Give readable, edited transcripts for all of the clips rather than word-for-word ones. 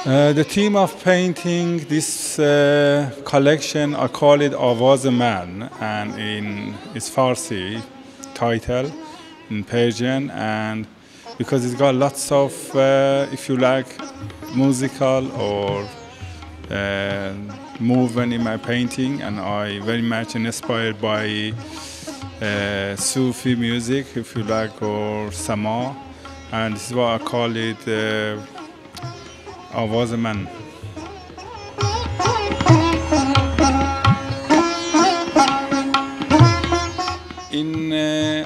The theme of painting, this collection, I call it Awaz-e-Mann, and it's Farsi title in Persian, and because it's got lots of, if you like, musical or movement in my painting, and I very much inspired by Sufi music, if you like, or Sama, and this is what I call it Awaz-e-Mann.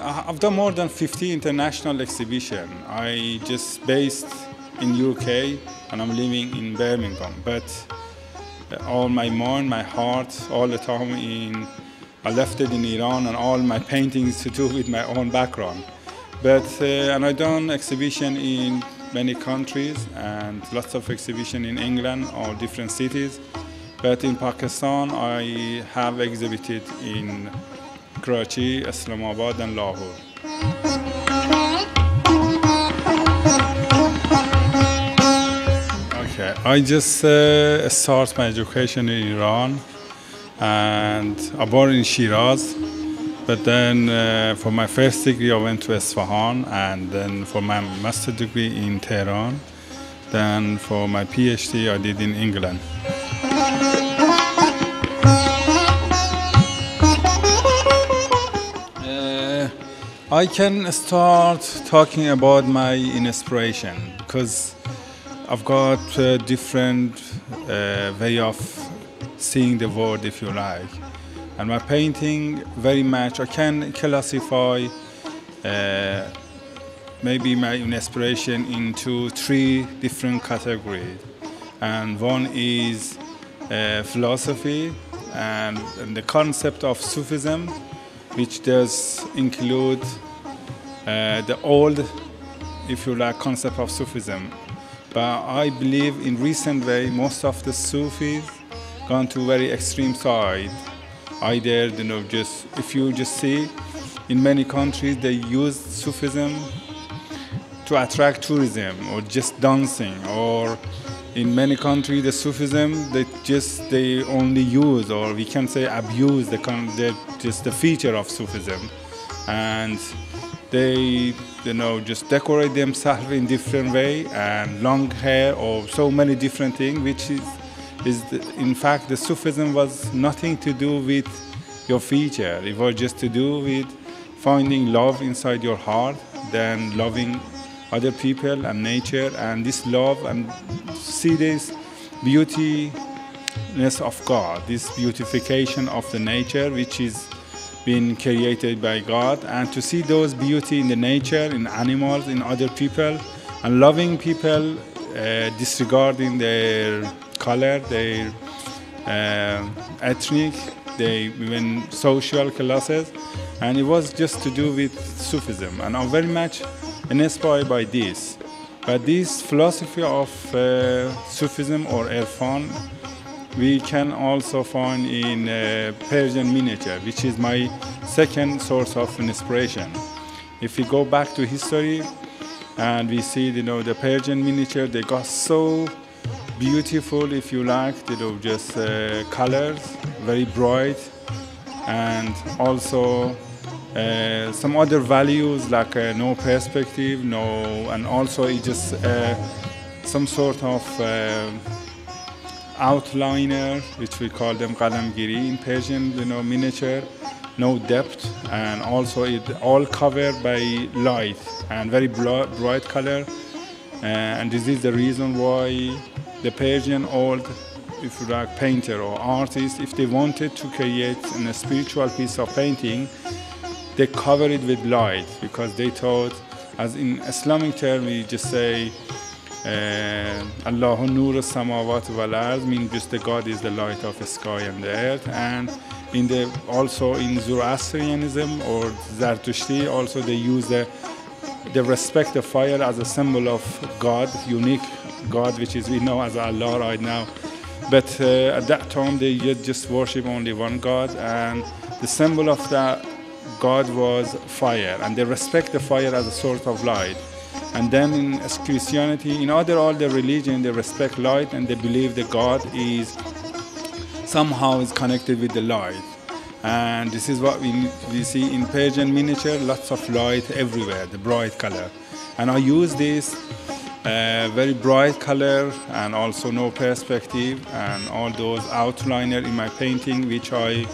I've done more than 50 international exhibitions. I just based in UK and I'm living in Birmingham. But all my mind, my heart, all the time I left it in Iran, and all my paintings to do with my own background. But and I done exhibition in many countries and lots of exhibition in England or different cities. But in Pakistan, I have exhibited in Karachi, Islamabad, and Lahore. Okay, I just start my education in Iran, and I born in Shiraz. But then for my first degree, I went to Isfahan, and then for my master degree in Tehran. Then for my PhD, I did in England. I can start talking about my inspiration because I've got different way of seeing the world, if you like. And my painting very much, I can classify maybe my inspiration into 3 different categories. And one is philosophy and the concept of Sufism, which does include the old, if you like, concept of Sufism. But I believe in recent way, most of the Sufis gone to very extreme side. Either, just if you just see, in many countries they use Sufism to attract tourism or just dancing, or in many countries the Sufism they only use, or we can say abuse just the feature of Sufism, and they just decorate themselves in different way, and long hair or so many different things, which in fact the Sufism was nothing to do with your feature. It was just to do with finding love inside your heart, then loving other people and nature, and this love, and see this beautiness of God, this beautification of the nature which is been created by God, and to see those beauty in the nature, in animals, in other people, and loving people, disregarding their color, their ethnic, even social classes, and it was just to do with Sufism. And I'm very much inspired by this. But this philosophy of Sufism or Irfan, we can also find in Persian miniature, which is my second source of inspiration. If we go back to history and we see, the Persian miniature, they got so beautiful, if you like, just colors, very bright, and also some other values like no perspective, and also it just some sort of outliner, which we call them qalamgiri in Persian, miniature, no depth, and also it all covered by light and very bright color, and this is the reason why the Persian old, if you like, painter or artist, if they wanted to create a spiritual piece of painting, they cover it with light, because they thought, as in Islamic term, we just say, Allahu nur samawat wal ard, means just the God is the light of the sky and the earth. And also in Zoroastrianism or Zartushti, also they use they respect the fire as a symbol of God, unique God, which is we know as Allah right now. But at that time they just worship only one God, and the symbol of that God was fire, and they respect the fire as a sort of light. And then in Christianity, in all the religion, they respect light and they believe that God is somehow is connected with the light. And this is what we see in Persian miniature, lots of light everywhere, the bright color. And I use this very bright color and also no perspective and all those outliner in my painting, which I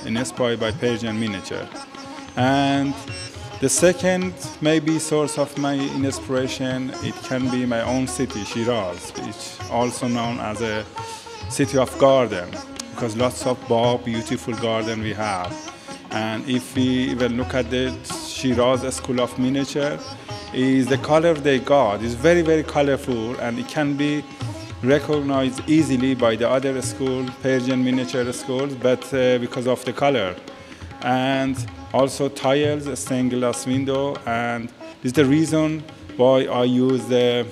inspired by Persian miniature. And the second maybe source of my inspiration, it can be my own city, Shiraz, which also known as a city of garden, because lots of beautiful garden we have. And if we even look at the Shiraz School of Miniature, is the color they got is very, very colorful, and it can be recognized easily by the other school, Persian miniature schools, but because of the color. And also tiles, stained glass window, and this is the reason why I use the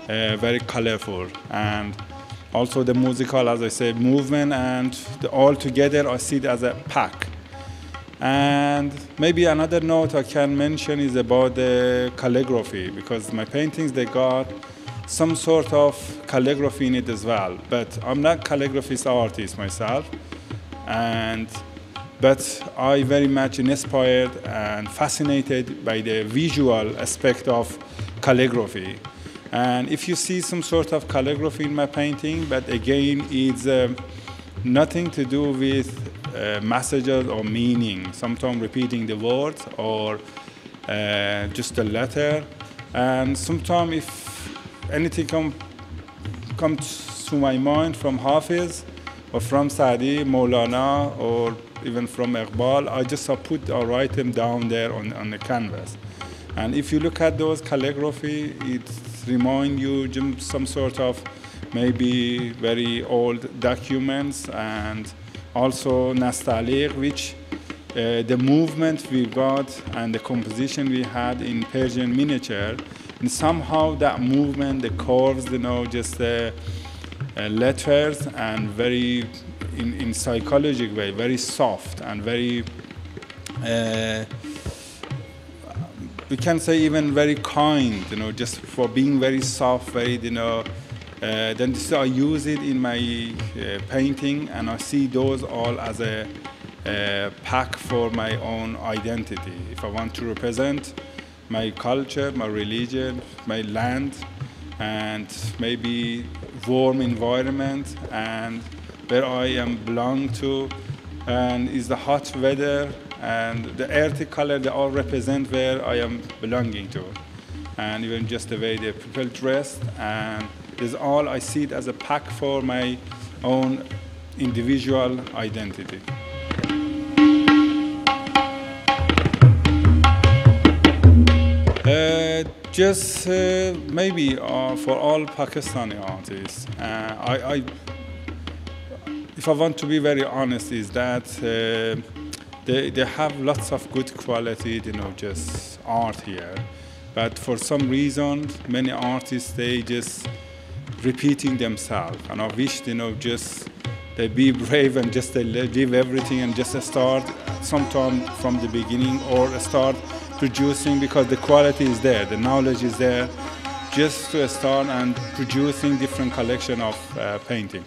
very colorful. And also the musical, as I said, movement, and all together I see it as a pack. And maybe another note I can mention is about the calligraphy, because my paintings, they got some sort of calligraphy in it as well. But I'm not calligraphist artist myself, but I very much inspired and fascinated by the visual aspect of calligraphy. And if you see some sort of calligraphy in my painting, but again, it's nothing to do with messages or meaning, sometimes repeating the words or just a letter. And sometimes if anything comes to my mind from Hafiz or from Saadi, Maulana, or even from Iqbal, I just write them down there on the canvas. And if you look at those calligraphy, it reminds you some sort of maybe very old documents, and also nostalgic, which the movement we got and the composition we had in Persian miniature, and somehow that movement, the curves, just the letters, and very in psychological way, very soft and very we can say even very kind, just for being very soft, very, then I use it in my painting, and I see those all as a pack for my own identity. If I want to represent my culture, my religion, my land, and maybe warm environment, and where I am belong to, and is the hot weather, and the earthy color, they all represent where I am belonging to. And even just the way the people dressed, and this all I see it as a pack for my own individual identity. Just maybe for all Pakistani artists, if I want to be very honest, is that they have lots of good quality, just art here. But for some reason, many artists, they just repeating themselves. And I wish, just they be brave and just they give everything and just start sometime from the beginning, or start producing, because the quality is there, the knowledge is there, just to start and producing different collection of painting.